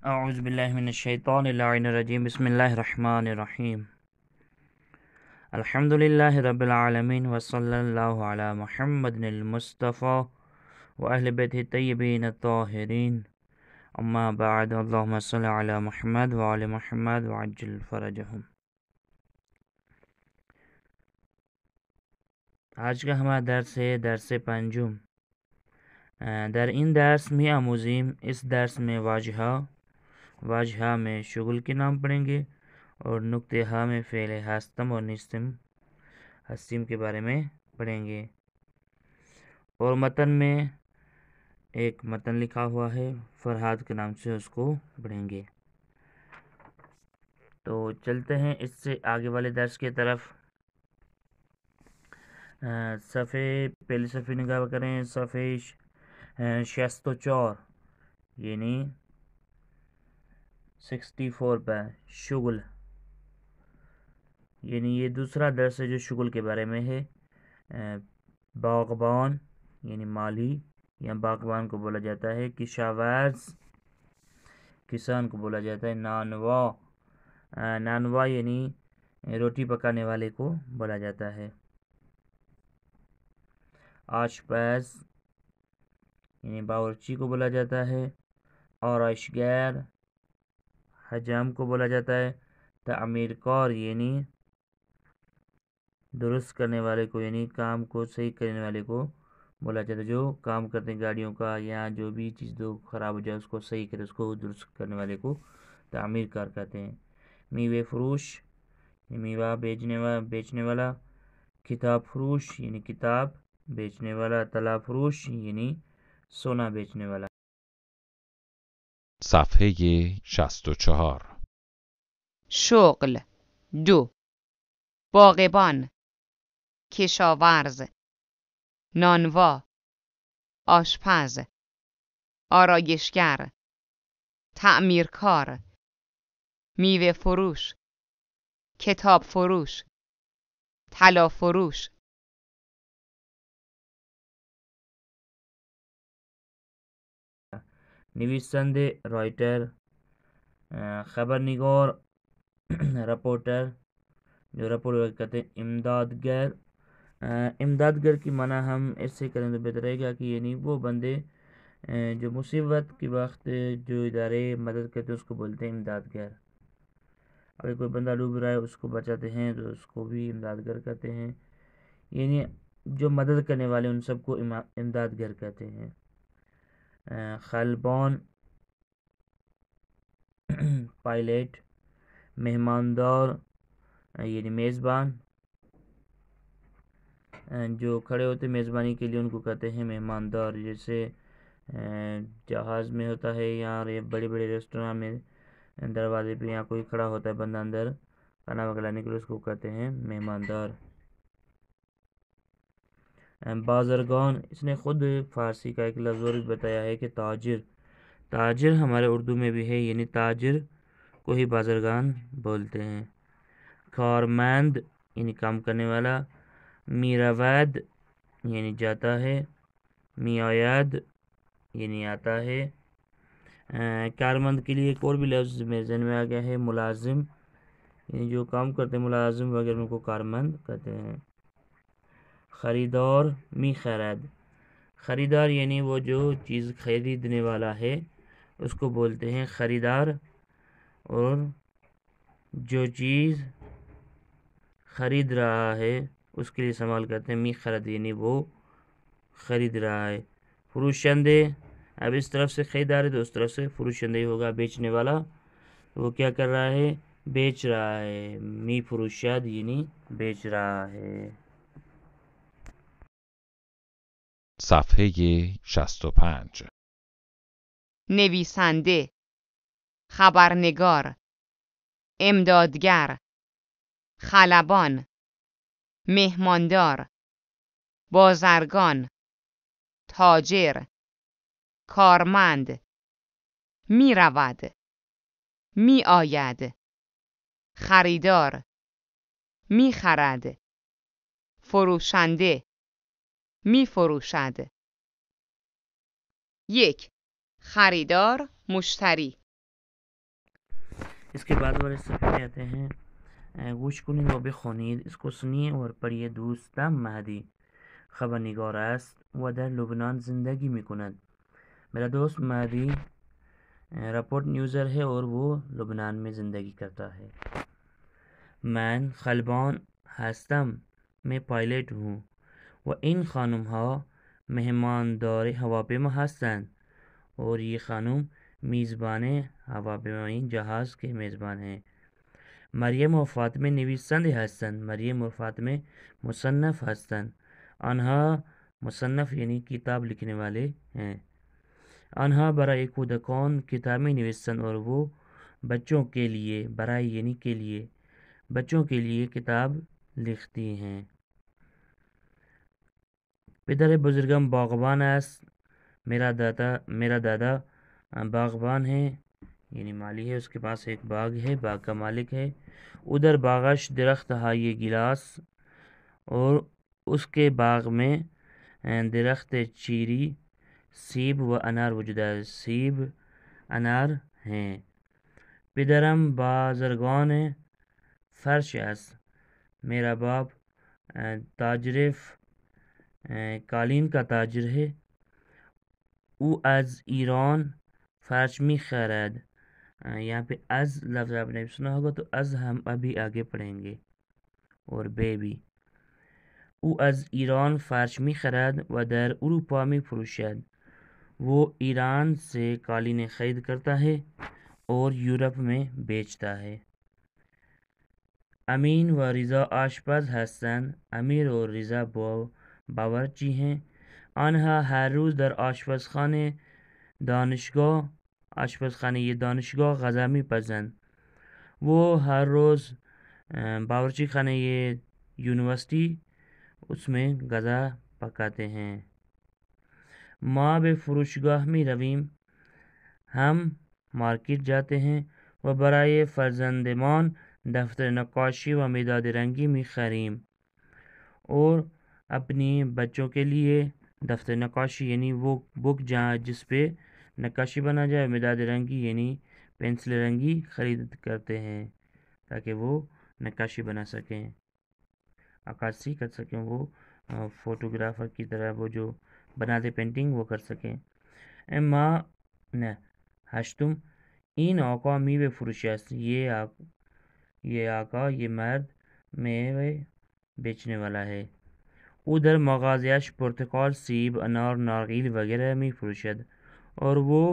اعوذ باللہ من الشیطان اللعین الرجیم بسم اللہ الرحمن الرحیم الحمد للہ رب العالمین وصلی اللہ علی محمد المصطفیٰ واہل بیتہ الطیبین الطاہرین اما بعد اللہم صلی علی محمد وعلی محمد وعجل فرجہم۔ آج کا ہمارا درس ہے درس پنجم۔ در این درس میں آموزیم، اس درس میں واجہہ میں شغل کے نام پڑھیں گے اور نقطہ ہا میں فعل ہستم اور ہستیم کے بارے میں پڑھیں گے، اور متن میں ایک متن لکھا ہوا ہے فرحات کے نام سے، اس کو پڑھیں گے۔ تو چلتے ہیں اس سے آگے والے درس کی طرف۔ پہلی صفحے نگاہ کریں، صفحے 64 یعنی 64 پر شغل، یعنی یہ دوسرا درس ہے جو شغل کے بارے میں ہے۔ باغبان یعنی مالی یا باغبان کو بولا جاتا ہے، کشاورز کسان کو بولا جاتا ہے، نانوا یعنی روٹی پکانے والے کو بولا جاتا ہے، آشپز یعنی باورچی کو بولا جاتا ہے، آرائشگر حجام کو بولا جاتا ہے، تعمیر کار یعنی درست کرنے والے کو، یعنی کام کو صحیح کرنے والے کو بولا جاتا ہے، جو کام کرتے ہیں گاڑیوں کا یا جو بھی چیز دو خراب ہو جائے اس کو صحیح کرے، اس کو درست کرنے والے کو تعمیر کار کہتے ہیں۔ میوے فروش میوہ بیچنے والا، کتاب فروش یعنی کتاب بیچنے والا، طلا فروش یعنی سونا بیچنے والا۔ صفحه 64 شغل 2. باغبان، کشاورز، نانوا، آشپز، آرایشگر، تعمیرکار، میوه فروش، کتاب فروش، طلا فروش۔ نویسنده رائٹر، خبرنگار رپورٹر، جو رپورٹ کہتے ہیں، امدادگر۔ امدادگر کی معنی ہم اس سے کریں تو بہتر رہے گا کہ یعنی وہ بندے جو مصیبت کے وقت جو ادارے مدد کرتے ہیں اس کو بولتے ہیں امدادگر۔ اگر کوئی بندہ ڈوب رہا ہے اس کو بچاتے ہیں تو اس کو بھی امدادگر کہتے ہیں، یعنی جو مدد کرنے والے ان سب کو امدادگر کہتے ہیں۔ خلبان پائلٹ، مہماندار یعنی میزبان، جو کھڑے ہوتے میزبانی کے لیے ان کو کہتے ہیں مہماندار، جیسے جہاز میں ہوتا ہے یا بڑے بڑے ریسٹوران میں دروازے پہ یہاں کوئی کھڑا ہوتا ہے بندہ اندر کھانا وغیرہ لانے کے لیے، اس کو کہتے ہیں مہماندار۔ بازرگان، اس نے خود فارسی کا ایک لفظ اور بھی بتایا ہے کہ تاجر ہمارے اردو میں بھی ہے، یعنی تاجر کو ہی بازرگان بولتے ہیں۔ کارمند یعنی کام کرنے والا، میرود یعنی جاتا ہے، میآید یعنی آتا ہے۔ کارمند کے لیے ایک اور بھی لفظ میرے ذہن میں آ گیا ہے، ملازم، یعنی جو کام کرتے ہیں ملازم وغیرہ ان کو کارمند کہتے ہیں۔ خریدار، می خرد، خریدار یعنی وہ جو چیز خریدنے والا ہے اس کو بولتے ہیں خریدار، اور جو چیز خرید رہا ہے اس کے لیے استعمال کرتے ہیں می خرد، یعنی وہ خرید رہا ہے۔ فروشندے، اب اس طرف سے خریدار ہے تو اس طرف سے فروشندے ہوگا، بیچنے والا، وہ کیا کر رہا ہے، بیچ رہا ہے، می فروشد یعنی بیچ رہا ہے۔ صفحه 65 نویسنده، خبرنگار، امدادگر، خلبان، مهماندار، بازرگان، تاجر، کارمند، می رود، می آید، خریدار، می خرد، فروشنده، می فروشد۔ 1. خریدار، مشتری. اس کے بعد والے صفحے میں آتے ہیں گوش کنید و بخوانید، اس کو سنیے اور پڑھیے. دوستم مهدی خبرنگار است و در لبنان زندگی میکند. میرا دوست مہدی رپورٹ نیوزر ہے اور وہ لبنان میں زندگی کرتا ہے. من خلبان هستم، میں پائلٹ ہوں. و این خانم ها مهماندار هواپیما هستند، اور یہ خانم میزبان هواپیمایی جهاز کے میزبان ہیں. مریم و فاطمه نویسنده هستند، مریم و فاطمه مصنف هستند. آنها مصنف یعنی کتاب لکھنے والے ہیں. آنها برای کودکان کتاب می نویسند، اور وہ بچوں کے لیے، برای یعنی کے لیے، بچوں کے لیے کتاب لکھتی ہیں. پدر بزرگم باغبان است، میرا دادا باغبان ہے یعنی مالی ہے، اس کے پاس ایک باغ ہے، باغ کا مالک ہے. ادھر باغش درخت های گیلاس، اور اس کے باغ میں درخت چیری، سیب و انار وجود ہے، سیب انار ہیں. پدرم بازرگان فرش است، میرا باپ تاجر قالین کا تاجر ہے. او از ایران فرش می خرد، یہاں پہ از لفظ آپ نے سنا ہوگا تو از ہم ابھی آگے پڑھیں گے، اور بے بھی. او از ایران فرش می خرد و در اروپا می فروشد، وہ ایران سے قالینیں خرید کرتا ہے اور یورپ میں بیچتا ہے. امین و رضا آشپز هستند، امیر اور رضا باورچی ہیں. آنها هر روز در آشپزخانه دانشگاه، آشپزخانه یہ دانشگاه غذا میپزند، وہ ہر روز باورچی خانه یہ یونیورسٹی اس میں غذا پکاتے ہیں. ما به فروشگاه می رویم، ہم مارکیٹ جاتے ہیں. و برای فرزندمان دفتر نقاشی و مداد رنگی می خریم، اور اپنی بچوں کے لیے دفتر نقاشی یعنی وہ بک جہاں جس پہ نقاشی بنا جائے، مداد رنگی یعنی پینسل رنگی خرید کرتے ہیں تاکہ وہ نقاشی بنا سکیں، عکاسی کر سکیں، وہ فوٹوگرافر کی طرح وہ جو بناتے پینٹنگ وہ کر سکیں. اما نه هشتم این آقا میوه فروشی است، یہ آقا یہ مرد میوه بیچنے والا ہے. او در مغازه‌اش پرتقال، سیب، انار، نارگیل وغیرہ می فروشد، اور وہ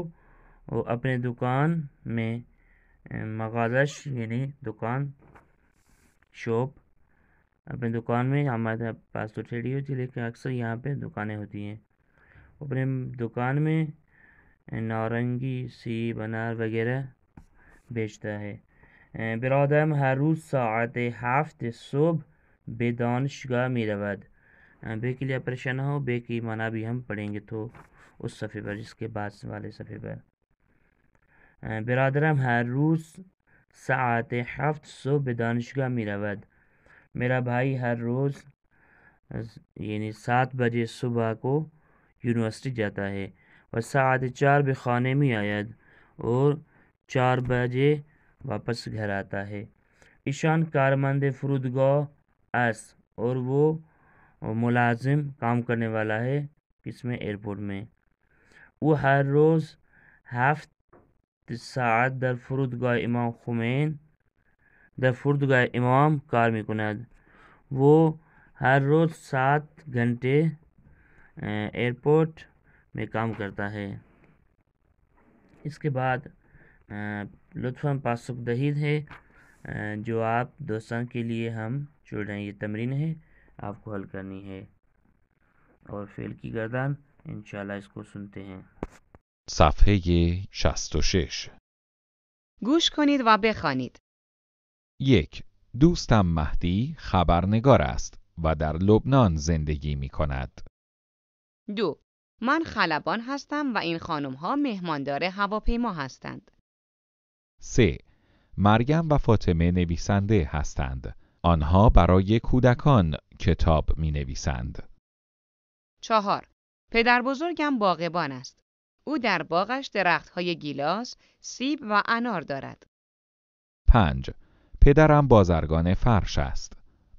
اپنے دکان میں مغازش یعنی دکان شاپ، اپنے دکان میں، ہمارے پاس تو ٹھیلی ہوتی ہے لیکن اکثر یہاں پہ دکانیں ہوتی ہیں، اپنے دکان میں نارنگی، سیب، انار وغیرہ بیچتا ہے. برادرم هر روز ساعت 7 صبح به دانشگاه می رود. بے کے لیے پریشان ہو، بے کی معنی بھی ہم پڑھیں گے تو اس صفحے پر، جس کے بعد والے صفحے پر. برادرم هر روز ساعت 7 صبح به دانشگاه می رود، میرا بھائی ہر روز یعنی 7 بجے صبح کو یونیورسٹی جاتا ہے. و ساعت 4 به خانه می آید، اور 4 بجے واپس گھر آتا ہے. ایشان کارمند فرودگاه است، اور وہ ملازم کام کرنے والا ہے کس میں، ایئرپورٹ میں. او ہر روز 7 ساعت در فرودگاه امام خمین، در فرودگاه امام کار میکند، وہ ہر روز 7 گھنٹے ایئرپورٹ میں کام کرتا ہے. اس کے بعد لطفاً پاسخ دہید ہے جو آپ دوستان کے لیے ہم چھوڑ رہے ہیں. یہ تمرین ہے، آپ کو حل کرنی ہے، اور فعل کی گردان انشاءاللہ اس کو سنتے ہیں. صفحه 66. گوش کنید و بخوانید. 1. دوستم مهدی خبرنگار است و در لبنان زندگی می کند. 2. من خلبان هستم و این خانم ها مهماندار هواپیما هستند. 3. مریم و فاطمه نویسنده هستند. آنها برای کودکان کتاب می نویسند. 4. پدر بزرگم باغبان است. او در باغش درختهای گیلاس، سیب و انار دارد. 5. پدرم بازرگان فرش است.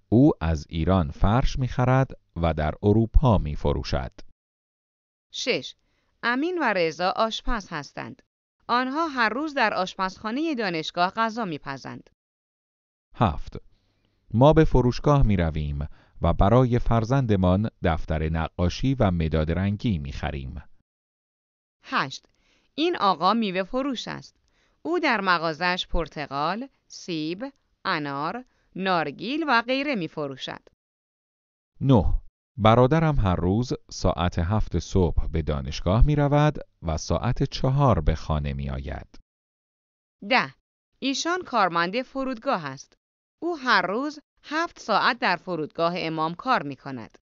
او از ایران فرش می‌خرد و در اروپا می‌فروشد. 6. امین و رضا آشپز هستند. آنها هر روز در آشپزخانه دانشگاه غذا می‌پزند. 7. ما به فروشگاه می‌رویم و برای فرزندمان دفتر نقاشی و مداد رنگی می‌خریم. 8. این آقا میوه فروش است. او در مغازش پرتقال، سیب، انار، نارگیل و غیره می‌فروشد. 9. برادرم هر روز ساعت 7 صبح به دانشگاه می رود و ساعت 4 به خانه می آید. 10. ایشان کارمند فرودگاه است. او هر روز 7 ساعت در فرودگاه امام کار می کند.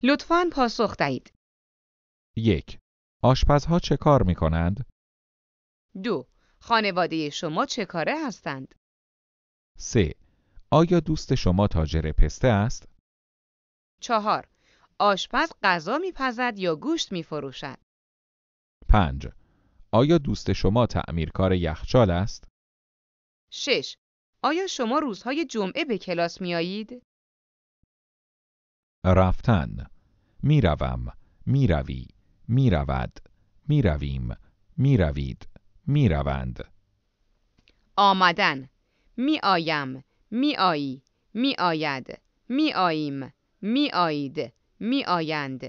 لطفاً پاسخ دهید. 1. آشپزها چه کار می کنند؟ 2. خانواده شما چه کاره هستند؟ 3. آیا دوست شما تاجر پسته است؟ 4. آشپز غذا می‌پزد یا گوشت می‌فروشد؟ 5. آیا دوست شما تعمیرکار یخچال است؟ 6. آیا شما روزهای جمعه به کلاس می‌آیید؟ رفتن. می روم، می روی، می رود، می رویم، می روید، می روند. آمدن. می‌آیم، می‌آیی، می‌آید، می‌آییم، می‌آیید، می‌آیند.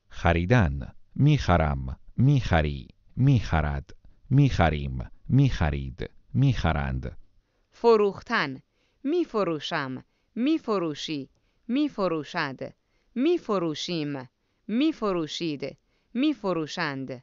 خریدن. می خرم، می خری، می خرد، می خریم، می خرید، می خرند. فروختن. می‌فروشم، می‌فروشی، می‌فروشد، می‌فروشیم، می‌فروشید، می‌فروشند.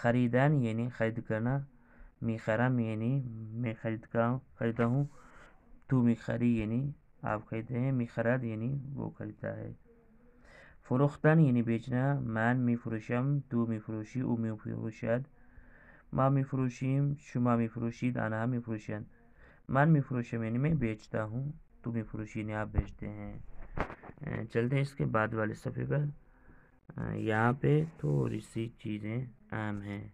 خریدن یعنی خرید کرنا، میخرم یعنی میں خریدتا ہوں، تو میخری یعنی آپ خریدتے ہیں، میخرد یعنی وہ خریدتا ہے۔ فروختن یعنی بیچنا، من میفروشم، تو میفروشی، او میفروشد، ما میفروشیم، شما میفروشید، آنها میفروشند۔ من میفروشم یعنی میں بیچتا ہوں، تو میفروشی یعنی آپ بیچتے ہیں۔ چلتے ہیں اس کے بعد والے صفحے پر۔ یہاں پہ تھوڑی سی چیزیں اہم ہیں۔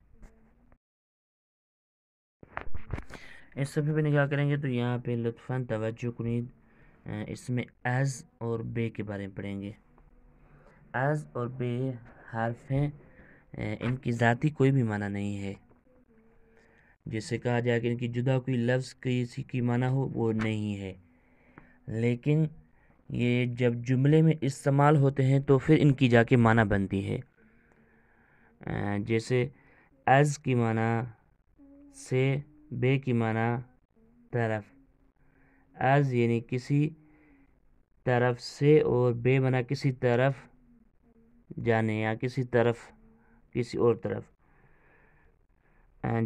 اس صفحے پہ نگاہ کریں گے تو یہاں پہ لطفاً توجہ کنید، اس میں از اور بے کے بارے میں پڑھیں گے۔ از اور بے حرف ہیں، ان کی ذاتی کوئی بھی معنی نہیں ہے۔ جیسے کہا جائے کہ ان کی جدا کوئی لفظ کسی کی معنی ہو، وہ نہیں ہے، لیکن یہ جب جملے میں استعمال ہوتے ہیں تو پھر ان کی جا کے معنی بنتی ہے۔ جیسے از کی معنی سے، بے کی معنی طرف۔ از یعنی کسی طرف سے اور بے معنی کسی طرف جانے یا کسی طرف، کسی اور طرف۔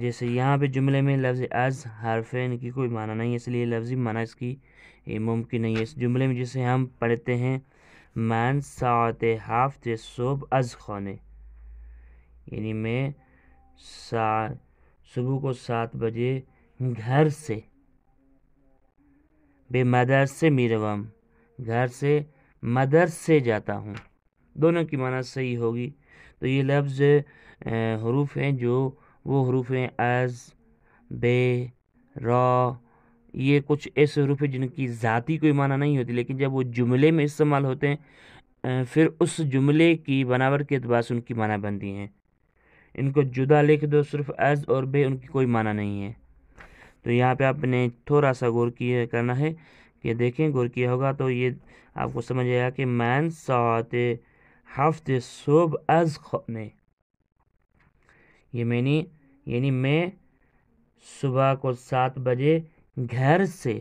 جیسے یہاں پہ جملے میں لفظ از حرف ہے، ان کی کوئی معنی نہیں، اس لیے لفظی معنی اس کی ممکن نہیں ہے۔ اس جملے میں جسے ہم پڑھتے ہیں من ساعت 7 صبح از خانه، یعنی میں صبح کو 7 بجے گھر سے، بے مدرسے میروم، گھر سے مدرسے جاتا ہوں، دونوں کی معنی صحیح ہوگی۔ تو یہ لفظ حروف ہیں جو وہ حروف ہیں از، بے، را، یہ کچھ ایسے حروف ہیں جن کی ذاتی کوئی معنی نہیں ہوتی، لیکن جب وہ جملے میں استعمال ہوتے ہیں پھر اس جملے کی بناوٹ کے اعتبار سے ان کی معنی بنتی ہیں۔ ان کو جدا لکھ دو صرف از اور بے، ان کی کوئی معنی نہیں ہے۔ تو یہاں پہ آپ نے تھوڑا سا غور کیا کرنا ہے کہ دیکھیں، غور کیا ہوگا تو یہ آپ کو سمجھ آیا کہ من ساعت 7 صبح از خانه، یہ یعنی میں صبح کو 7 بجے گھر سے،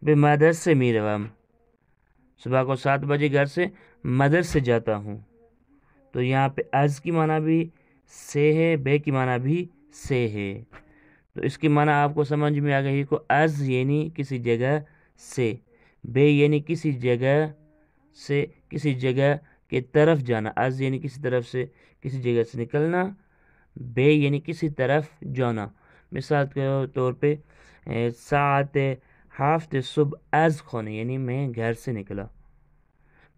بے مدرسے میروم، صبح کو 7 بجے گھر سے مدرسے جاتا ہوں۔ تو یہاں پہ از کی معنی بھی سے ہے، بے کی معنی بھی سے ہے۔ تو اس کی معنی آپ کو سمجھ میں آ گئی کو از یعنی کسی جگہ سے، بے یعنی کسی جگہ سے کسی جگہ کی طرف جانا، از یعنی کسی طرف سے کسی جگہ سے نکلنا، بے یعنی کسی طرف جانا۔ مثال کے طور پہ ساعت 7 صبح از خانه یعنی میں گھر سے نکلا،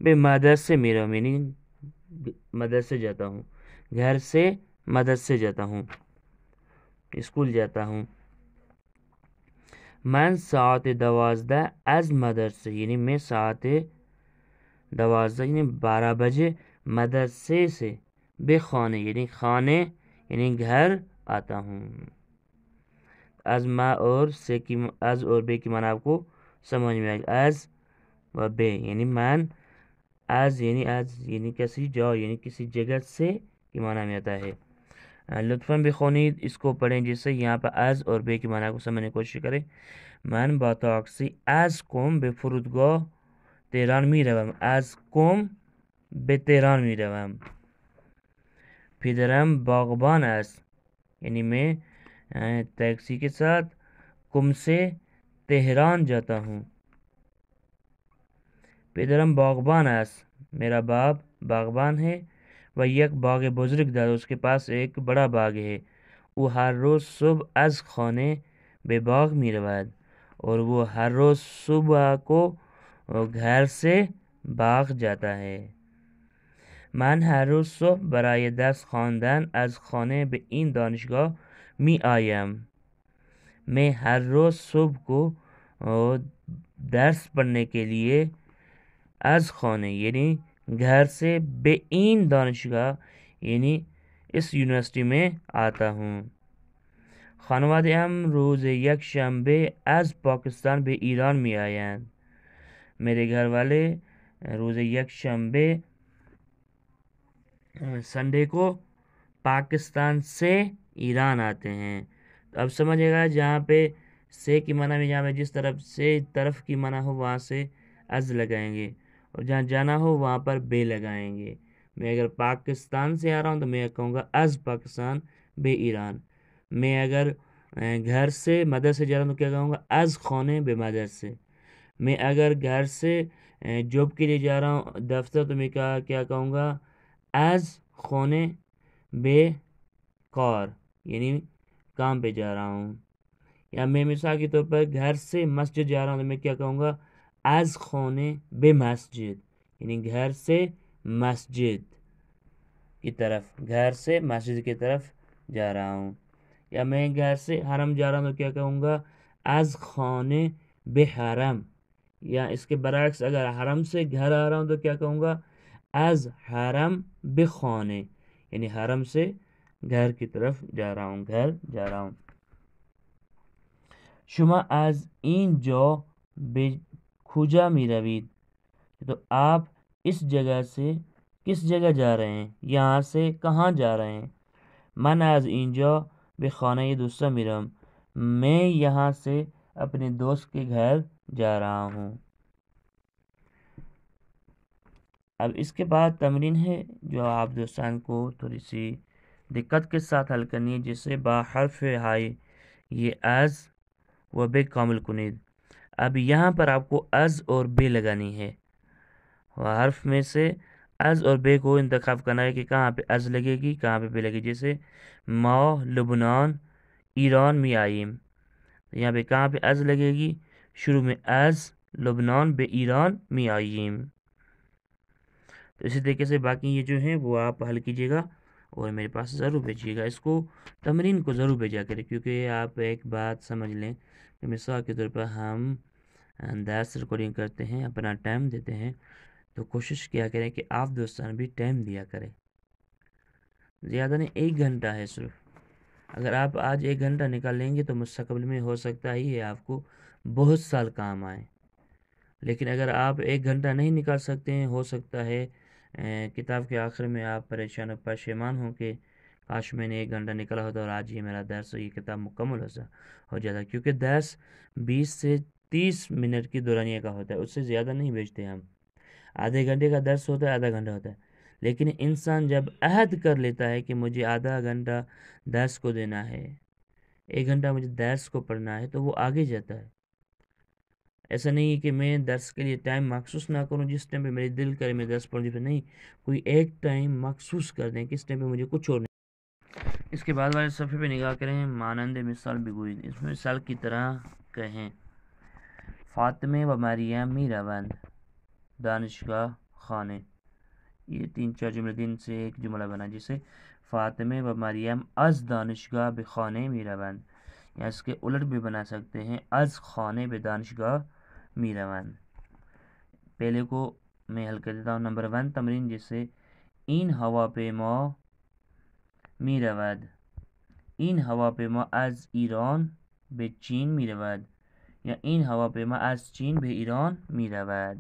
بے مدرسے میرا یعنی مدرسے جاتا ہوں، گھر سے مدرسے جاتا ہوں، اسکول جاتا ہوں۔ من ساعت 12 از مدرسه یعنی میں ساعت 12 یعنی 12 بجے مدرسے سے بے خانے یعنی خانے یعنی گھر آتا ہوں۔ از ما اور سے کی از اور بے کی معنی آپ کو سمجھ میں آئے گا۔ از و بے یعنی من، از یعنی کسی جا یعنی کسی جگہ سے کی معنی میں آتا ہے۔ لطفاً بخونید، اس کو پڑھیں جس سے یہاں پر از اور بے کی معنی کو سمجھنے کی کوشش کریں۔ من با تاکسی از کوم به فرودگاه تهران می روم. از کوم به تهران می روم. پدرم باغبان است یعنی میں ٹیکسی کے ساتھ کم سے تہران جاتا ہوں۔ پدرم باغبان است میرا باپ باغبان ہے، و یک باغ بزرگ دارد اس کے پاس ایک بڑا باغ ہے۔ او ہر روز صبح از خانه به باغ می رود، اور وہ ہر روز صبح کو گھر سے باغ جاتا ہے۔ من هر روز صبح برای درس خواندن از خانه به این دانشگاه می آیم. میں ہر روز صبح کو درس پڑھنے کے لیے از خانه یعنی گھر سے به این دانشگاه یعنی اس یونیورسٹی میں آتا ہوں۔ خانواده ام روز یک شنبه از پاکستان به ایران می آیند. میرے گھر والے روز یک شنبے سنڈے کو پاکستان سے ایران آتے ہیں۔ تو اب سمجھے گا جہاں پہ سے کی معنی میں جہاں پہ جس طرف سے طرف کی معنی ہو وہاں سے از لگائیں گے، اور جہاں جانا ہو وہاں پر بے لگائیں گے۔ میں اگر پاکستان سے آ رہا ہوں تو میں کہوں گا از پاکستان بے ایران۔ میں اگر گھر سے مدرسے جا رہا ہوں تو کیا کہوں گا از خانے بے مدرسے۔ میں اگر گھر سے جاب کے لیے جا رہا ہوں دفتر تو میں کیا کہوں گا از خانے بے کار یعنی کام پہ جا رہا ہوں۔ یا میں مثال کے طور پر گھر سے مسجد جا رہا ہوں تو میں کیا کہوں گا از خانے بے مسجد یعنی گھر سے مسجد کی طرف، گھر سے مسجد کی طرف جا رہا ہوں۔ یا میں گھر سے حرم جا رہا ہوں تو کیا کہوں گا از خانے بے حرم۔ یا اس کے برعکس اگر حرم سے گھر آ رہا ہوں تو کیا کہوں گا از حرم بے خانے یعنی حرم سے گھر کی طرف جا رہا ہوں، گھر جا رہا ہوں۔ شما از این جا به کجا می روید؟ تو آپ اس جگہ سے کس جگہ جا رہے ہیں، یہاں سے کہاں جا رہے ہیں؟ من از اینجا به خانه دوستم میرم، میں یہاں سے اپنے دوست کے گھر جا رہا ہوں۔ اب اس کے بعد تمرین ہے جو آپ دوستان کو تھوڑی سی دقت کے ساتھ حل کرنی ہے، جسے با حرف ہائی یہ از و بے کامل کنید۔ اب یہاں پر آپ کو از اور بے لگانی ہے، حرف میں سے از اور بے کو انتخاب کرنا ہے کہ کہاں پہ از لگے گی کہاں پہ بے لگے گی۔ جیسے ما لبنان ایران می آئیم، یہاں پہ کہاں پہ از لگے گی، شروع میں از لبنان بے ایران می آئیم۔ تو اسی طریقے سے باقی یہ جو ہیں وہ آپ حل کیجیے گا اور میرے پاس ضرور بھیجیے گا۔ اس کو تمرین کو ضرور بھیجا کریں، کیونکہ آپ ایک بات سمجھ لیں کہ مثال کے طور پر ہم درس ریکارڈنگ کرتے ہیں، اپنا ٹائم دیتے ہیں، تو کوشش کیا کریں کہ آپ دوستان بھی ٹائم دیا کریں، زیادہ نہیں 1 گھنٹہ ہے صرف۔ اگر آپ آج 1 گھنٹہ نکال لیں گے تو مستقبل میں ہو سکتا ہی ہے آپ کو بہت سال کام آئے، لیکن اگر آپ 1 گھنٹہ نہیں نکال سکتے ہیں، ہو سکتا ہے کتاب کے آخر میں آپ پریشان و پشیمان ہوں کہ کاش میں نے 1 گھنٹہ نکالا ہوتا اور آج یہ میرا درس یہ کتاب مکمل ہو جاتا، کیونکہ درس 20 سے 30 منٹ کی دورانیہ کا ہوتا ہے، اس سے زیادہ نہیں بھیجتے ہم۔ آدھے گھنٹے کا درس ہوتا ہے، آدھا گھنٹہ ہوتا ہے، لیکن انسان جب عہد کر لیتا ہے کہ مجھے آدھا گھنٹہ درس کو دینا ہے 1 گھنٹہ مجھے درس کو پڑھنا ہے تو وہ آگے جاتا ہے. ایسا نہیں ہے کہ میں درس کے لیے ٹائم مخصوص نہ کروں جس ٹائم پہ میرے دل کرے میں درس پڑھوں. پھر نہیں, کوئی ایک ٹائم مخصوص کر دیں کس ٹائم پہ مجھے کچھ اور نہیں. اس کے بعد والے صفحے پہ نگاہ کریں. مانند مثال بگوئید, اس میں مثال کی طرح کہیں. فاطمه و مریم می روند دانشگاه خانه. یہ 3-4 جملے دن سے ایک جملہ بنا جسے فاطمه و مریم از دانشگاه به خانه می روند, یا اس کے الٹ بھی بنا سکتے ہیں از خانه به دانشگاه می روند. پہلے کو میں حل کر دیتا ہوں. نمبر 1 تمرین جسے این هواپیما می رود. این هواپیما از ایران به چین می رود, یا این هواپیما از چین به ایران می رود.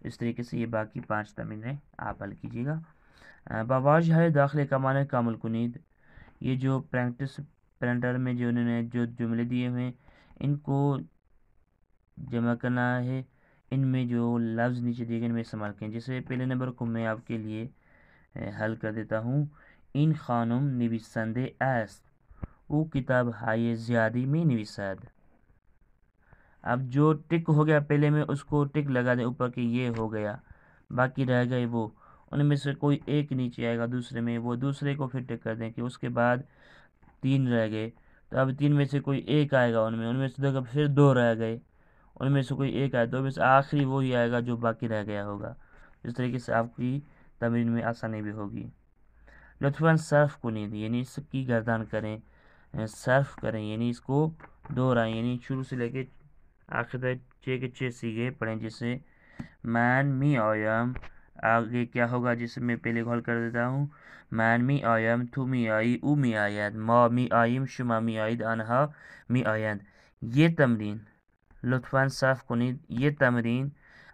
اس طریقے سے یہ باقی 5 تمرینیں آپ حل کیجیے گا. بواجہ داخل کا معنی کامل کنید. یہ جو پریکٹس پرنٹر میں جو انہوں نے جو جملے دیے ہوئے ان کو جمع کرنا ہے. ان میں جو لفظ نیچے دیے گئے ان میں استعمال کریں. جیسے پہلے نمبر کو میں آپ کے لیے حل کر دیتا ہوں. این خانم نویسنده است. او کتاب های زیادی می نویسد. اب جو ٹک ہو گیا پہلے میں اس کو ٹک لگا دیں اوپر کہ یہ ہو گیا. باقی رہ گئے وہ, ان میں سے کوئی ایک نیچے آئے گا دوسرے میں, وہ دوسرے کو پھر ٹک کر دیں کہ اس کے بعد 3 رہ گئے. تو اب 3 میں سے کوئی ایک آئے گا, ان میں سے پھر 2 رہ گئے, ان میں سے کوئی ایک آئے, 2 میں سے آخری وہی آئے گا جو باقی رہ گیا ہوگا. اس طریقے سے آپ کی تمرین میں آسانی بھی ہوگی. لطفاً صرف کنید یعنی اس کی گردان کریں, صرف کریں یعنی اس کو دہرائیں, یعنی شروع سے لے کے آخر تک 6 کے 6 سیگے پڑھیں. جیسے من می آیم, آگے کیا ہوگا جسے میں پہلے حل کر دیتا ہوں. من می آیم, تو می آئی, او می آید, ما می آئیم, شما می آئید, آنها می آیند. یہ تمرین لطفاً صرف کنید. یہ تمرین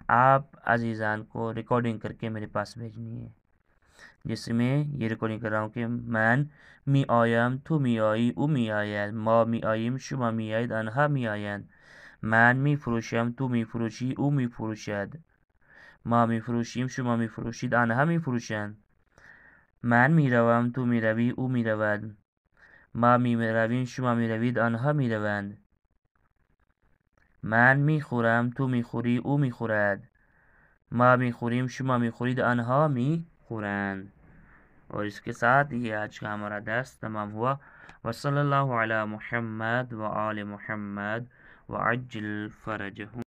آپ عزیزان کو ریکارڈنگ کر کے میرے پاس بھیجنی ہے. جس میں یہ ریکارڈنگ کر رہا ہوں کہ من می آیم, تو می آئی, او می آید, ما می آئیم, شما می آید, آنها می آیند. من می فروشم, تو می فروشی, او می فروشد, ما می فروشیم, شما می فروشید, آنها می فروشند. من می روم, تو می روی, او می رود, ما می رویم, شما می روید, آنها می روند. من می خورم, تو می خوری, او می خورد, ما می خوریم, شما می خورید, آنها می خورند. اور اس کے ساتھ یہ آج کا ہمارا درس تمام ہوا. وصلی اللہ علی محمد و آل محمد وعجل فرجہم.